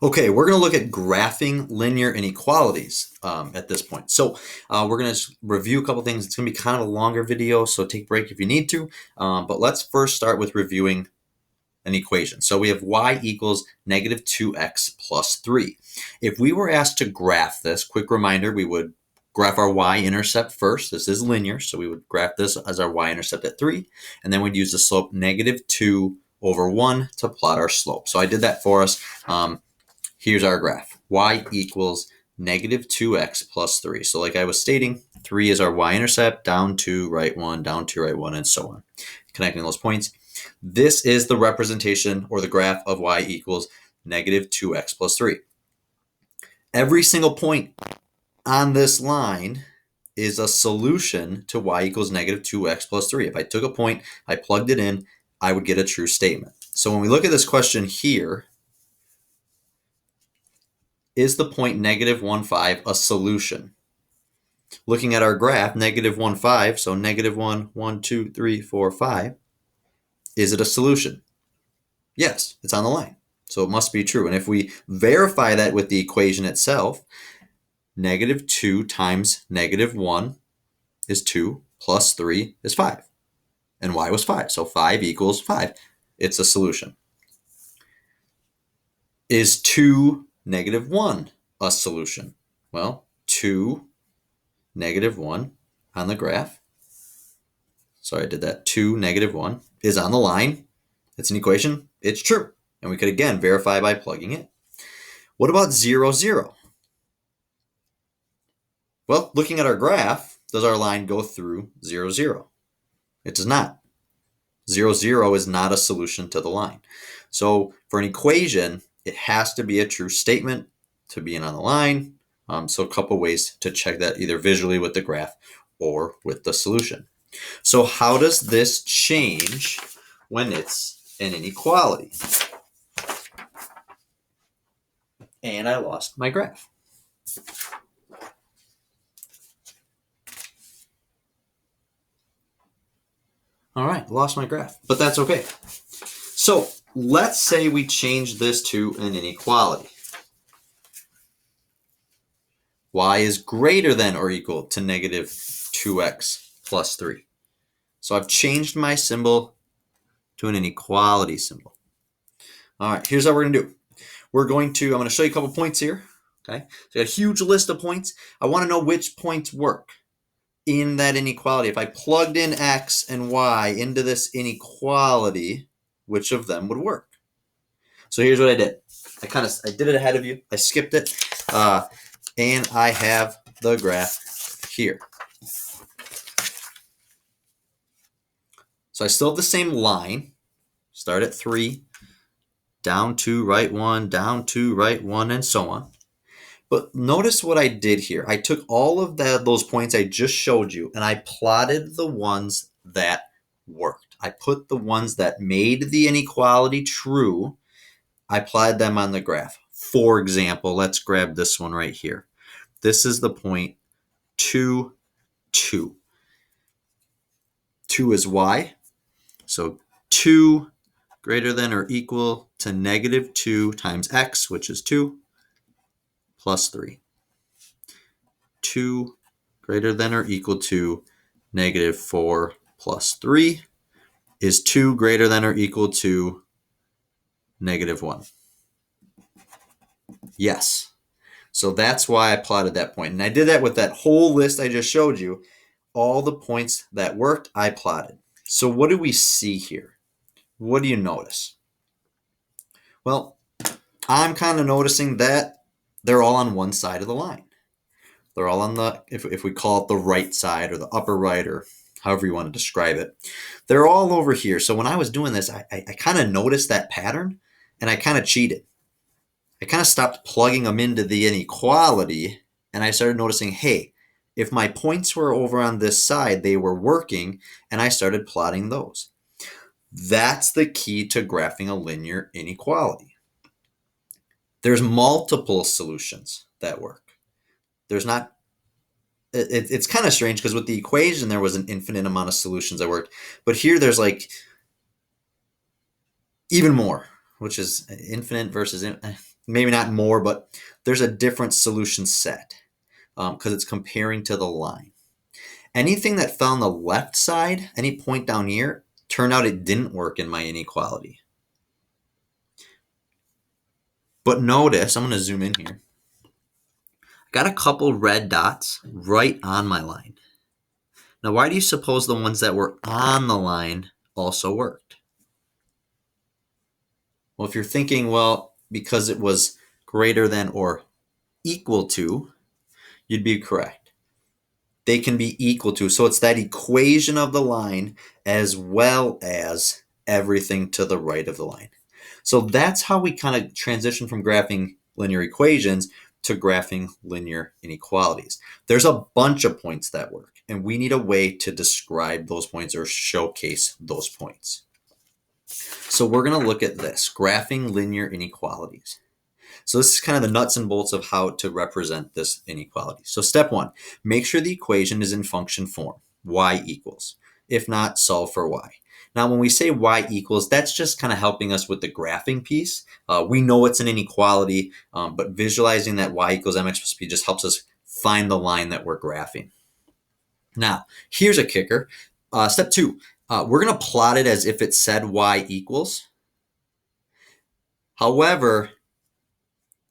Okay, we're going to look at graphing linear inequalities at this point. So we're going to review a couple things. It's going to be kind of a longer video, so take a break if you need to. But let's first start with reviewing an equation. So we have y equals negative 2x plus 3. If we were asked to graph this, quick reminder, we would graph our y-intercept first. This is linear, so we would graph this as our y-intercept at 3, and then we'd use the slope negative 2 over 1 to plot our slope. So I did that for us. Here's our graph. Y equals negative 2x plus 3. So like I was stating, 3 is our y-intercept, down 2, right 1, down 2, right 1, and so on. Connecting those points. This is the representation or the graph of y equals negative 2x plus 3. Every single point on this line is a solution to y equals negative 2x plus 3. If I took a point, I plugged it in, I would get a true statement. So when we look at this question here, is the point negative 1, 5 a solution? Looking at our graph, negative 1, 5, so negative 1, 1, 2, 3, 4, 5. Is it a solution? Yes, it's on the line. So it must be true. And if we verify that with the equation itself, negative 2 times negative 1 is 2, plus 3 is 5. And y was 5, so 5 equals 5. It's a solution. Is 2, negative 1 a solution? Well, 2, negative 1 on the graph. Sorry, I did that. 2, negative 1 is on the line. It's an equation. It's true. And we could, again, verify by plugging it. What about 0, 0? Well, looking at our graph, does our line go through 0, 0? It does not. 0, 0 is not a solution to the line. So for an equation, it has to be a true statement to be on the line. So a couple ways to check that, either visually with the graph or with the solution. So how does this change when it's an inequality? And I lost my graph. All right, lost my graph, but that's okay. So let's say we change this to an inequality. Y is greater than or equal to negative 2x plus 3. So I've changed my symbol to an inequality symbol. All right, here's how we're going to do. I'm going to show you a couple points here. Okay, so I got a huge list of points. I want to know which points work in that inequality. If I plugged in x and y into this inequality, which of them would work? So here's what I did. I did it ahead of you. I skipped it. And I have the graph here. So I still have the same line. Start at 3, down 2, right 1, down 2, right 1, and so on. But notice what I did here. I took all of those points I just showed you, and I plotted the ones that worked. I put the ones that made the inequality true. I plotted them on the graph. For example, let's grab this one right here. This is the point 2, 2. 2 is y. So 2 greater than or equal to negative 2 times x, which is 2, plus 3. 2 greater than or equal to negative 4 plus 3 is 2 greater than or equal to negative 1. Yes. So that's why I plotted that point. And I did that with that whole list I just showed you. All the points that worked, I plotted. So what do we see here? What do you notice? Well, I'm kind of noticing that they're all on one side of the line. They're all on the, if we call it the right side or the upper right or however you want to describe it. They're all over here. So when I was doing this, I kind of noticed that pattern and I kind of cheated. I kind of stopped plugging them into the inequality and I started noticing, hey, if my points were over on this side, they were working, and I started plotting those. That's the key to graphing a linear inequality. There's multiple solutions that work. There's not, it's kind of strange because with the equation, there was an infinite amount of solutions that worked. But here there's like even more, which is infinite versus, maybe not more, but there's a different solution set because it's comparing to the line. Anything that fell on the left side, any point down here, turned out it didn't work in my inequality. But notice, I'm going to zoom in here. I got a couple red dots right on my line. Now, why do you suppose the ones that were on the line also worked? Well, if you're thinking, well, because it was greater than or equal to, you'd be correct. They can be equal to. So it's that equation of the line as well as everything to the right of the line. So that's how we kind of transition from graphing linear equations to graphing linear inequalities. There's a bunch of points that work, and we need a way to describe those points or showcase those points. So we're going to look at this, graphing linear inequalities. So this is kind of the nuts and bolts of how to represent this inequality. So step one, make sure the equation is in function form, y equals. If not, solve for y. Now, when we say y equals, that's just kind of helping us with the graphing piece. We know it's an inequality, but visualizing that y equals mx plus b just helps us find the line that we're graphing. Now, here's a kicker. Step two, we're going to plot it as if it said y equals. However,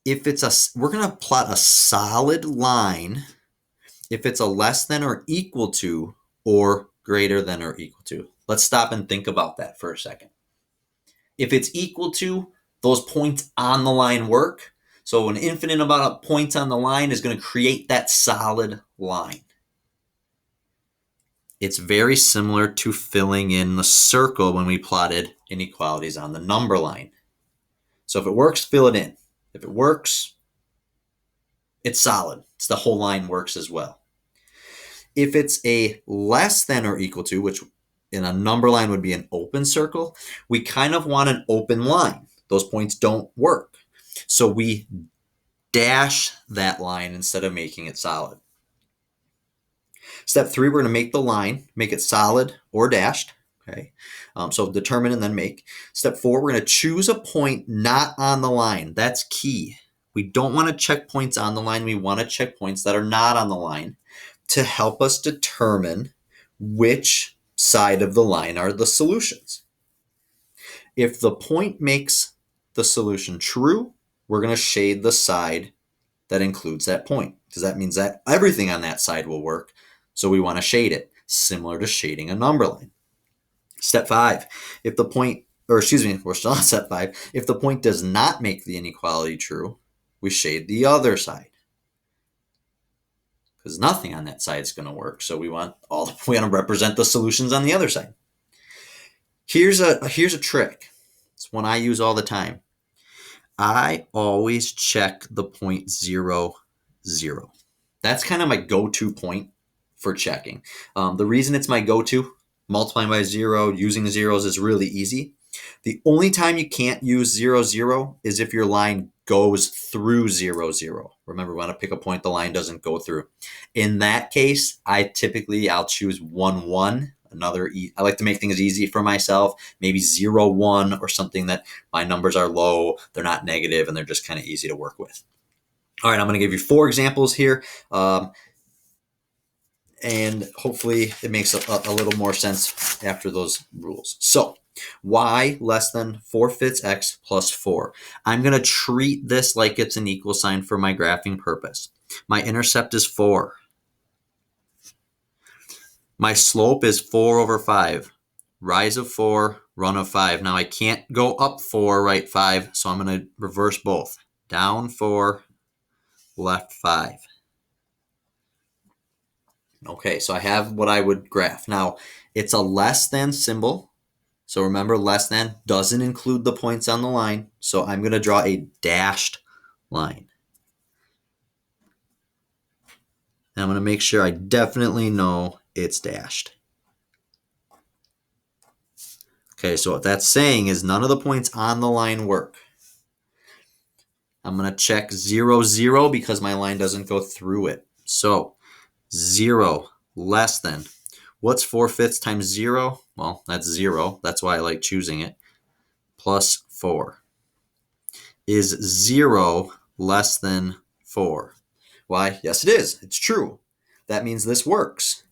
we're going to plot a solid line if it's a less than or equal to or greater than or equal to. Let's stop and think about that for a second. If it's equal to, those points on the line work. So an infinite amount of points on the line is going to create that solid line. It's very similar to filling in the circle when we plotted inequalities on the number line. So if it works, fill it in. If it works, it's solid. It's the whole line works as well. If it's a less than or equal to, which in a number line would be an open circle, we kind of want an open line. Those points don't work. So we dash that line instead of making it solid. Step three, we're going to make the line, make it solid or dashed. Okay, so determine and then make. Step four, we're going to choose a point not on the line. That's key. We don't want to check points on the line. We want to check points that are not on the line to help us determine which side of the line are the solutions. If the point makes the solution true, we're going to shade the side that includes that point, because that means that everything on that side will work. So we want to shade it, similar to shading a number line. Step five, if the point, or excuse me, we're still on step five. If the point does not make the inequality true, we shade the other side, because nothing on that side is going to work. So we want to represent the solutions on the other side. Here's a trick. It's one I use all the time. I always check the point 0, 0. That's kind of my go-to point for checking. The reason it's my go-to, multiplying by 0, using zeros is really easy. The only time you can't use 0, 0 is if your line goes through 0, 0. Remember, we want to pick a point the line doesn't go through. In that case, I'll choose 1, 1. I like to make things easy for myself, maybe 0, 1 or something that my numbers are low, they're not negative, and they're just kind of easy to work with. All right, I'm going to give you 4 examples here, and hopefully it makes a little more sense after those rules. So y less than 4/5 x plus 4. I'm going to treat this like it's an equal sign for my graphing purpose. My intercept is 4. My slope is 4 over 5. Rise of 4, run of 5. Now I can't go up 4, right 5, so I'm going to reverse both. Down 4, left 5. Okay, so I have what I would graph. Now, it's a less than symbol. So remember, less than doesn't include the points on the line. So I'm going to draw a dashed line. And I'm going to make sure I definitely know it's dashed. Okay, so what that's saying is none of the points on the line work. I'm going to check 0, 0 because my line doesn't go through it. So 0 less than. What's 4/5 times 0? Well, that's 0. That's why I like choosing it. Plus 4. Is 0 less than 4? Why, yes it is. It's true. That means this works.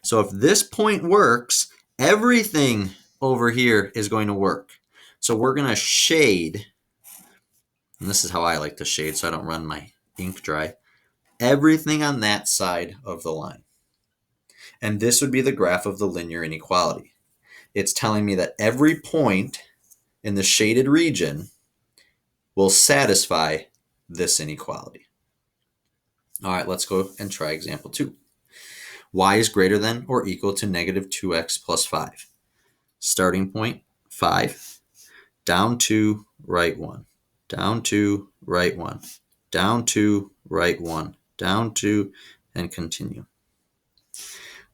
So if this point works, everything over here is going to work. So we're going to shade, and this is how I like to shade so I don't run my ink dry, everything on that side of the line. And this would be the graph of the linear inequality. It's telling me that every point in the shaded region will satisfy this inequality. All right, let's go and try example 2. Y is greater than or equal to negative 2x plus 5. Starting point, 5. Down 2, right 1. Down 2, right 1. Down 2, right 1. Down 2, and continue.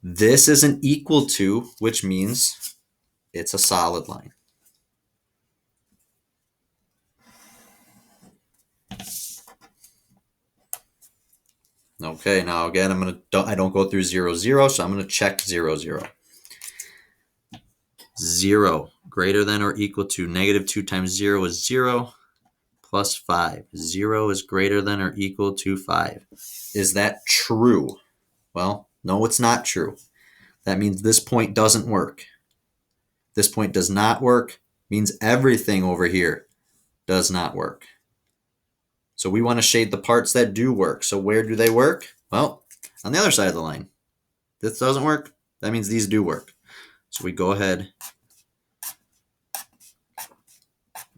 This is an equal to, which means it's a solid line. Okay, now again, I don't go through 0, 0, so I'm going to check 0, 0. 0 greater than or equal to negative 2 times 0 is 0 plus 5. 0 is greater than or equal to 5. Is that true? Well, no, it's not true. That means this point doesn't work. This point does not work, means everything over here does not work. So we want to shade the parts that do work. So where do they work? Well, on the other side of the line. This doesn't work. That means these do work. So we go ahead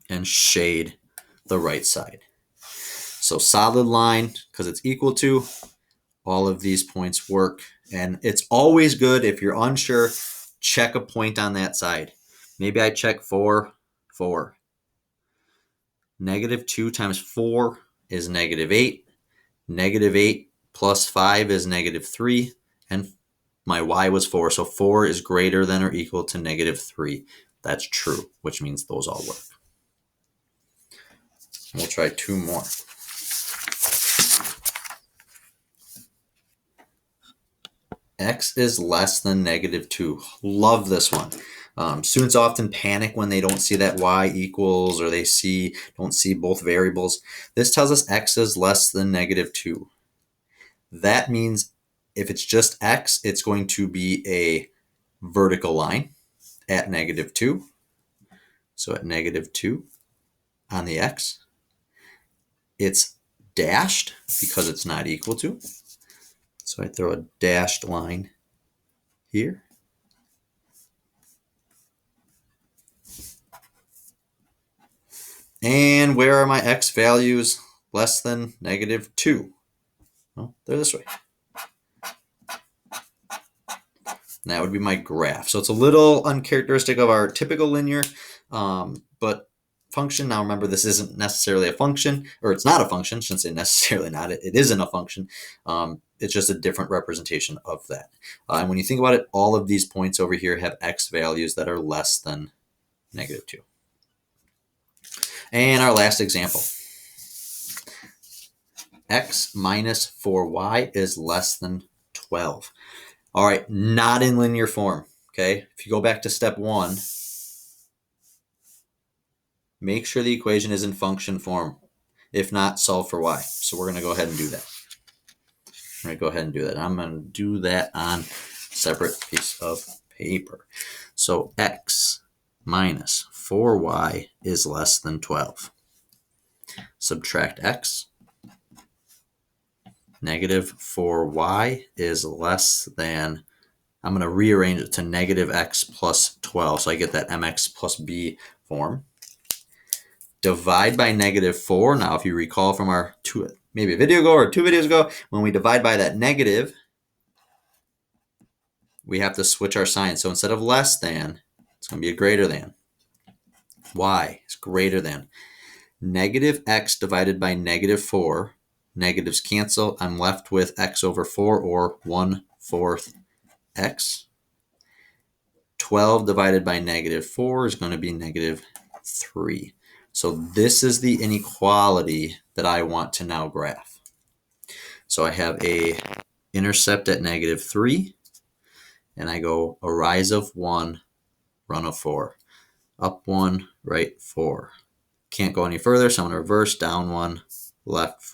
and shade the right side. So solid line, because it's equal to, all of these points work. And it's always good, if you're unsure, check a point on that side. Maybe I check 4, 4. Negative 2 times 4 is negative 8. Negative 8 plus 5 is negative 3. And my y was 4, so 4 is greater than or equal to negative 3. That's true, which means those all work. We'll try 2 more. X is less than negative 2. Love this one. Students often panic when they don't see that y equals, or they don't see both variables. This tells us x is less than negative 2. That means if it's just x, it's going to be a vertical line at negative 2. So at negative 2 on the x, it's dashed because it's not equal to. So I throw a dashed line here. And where are my x values less than negative 2? Well, they're this way. And that would be my graph. So it's a little uncharacteristic of our typical linear, but function. Now remember, this isn't necessarily a function, or it's not a function. I shouldn't say necessarily not. It isn't a function. It's just a different representation of that. And when you think about it, all of these points over here have x values that are less than negative 2. And our last example. X minus 4y is less than 12. All right, not in linear form, okay? If you go back to step 1, make sure the equation is in function form. If not, solve for y. So we're going to go ahead and do that. I'm going to do that on a separate piece of paper. So x minus 4y is less than 12. Subtract x. Negative 4y is less than, I'm going to rearrange it to negative x plus 12. So I get that mx plus b form. Divide by negative 4. Now, if you recall from our maybe a video ago or 2 videos ago, when we divide by that negative, we have to switch our sign. So instead of less than, it's going to be a greater than. Y is greater than. Negative x divided by negative 4. Negatives cancel. I'm left with x over 4, or 1/4 x. 12 divided by negative 4 is going to be negative 3. So this is the inequality that I want to now graph. So I have a intercept at negative 3, and I go a rise of 1, run of 4. Up 1, right 4. Can't go any further, so I'm going to reverse down 1, left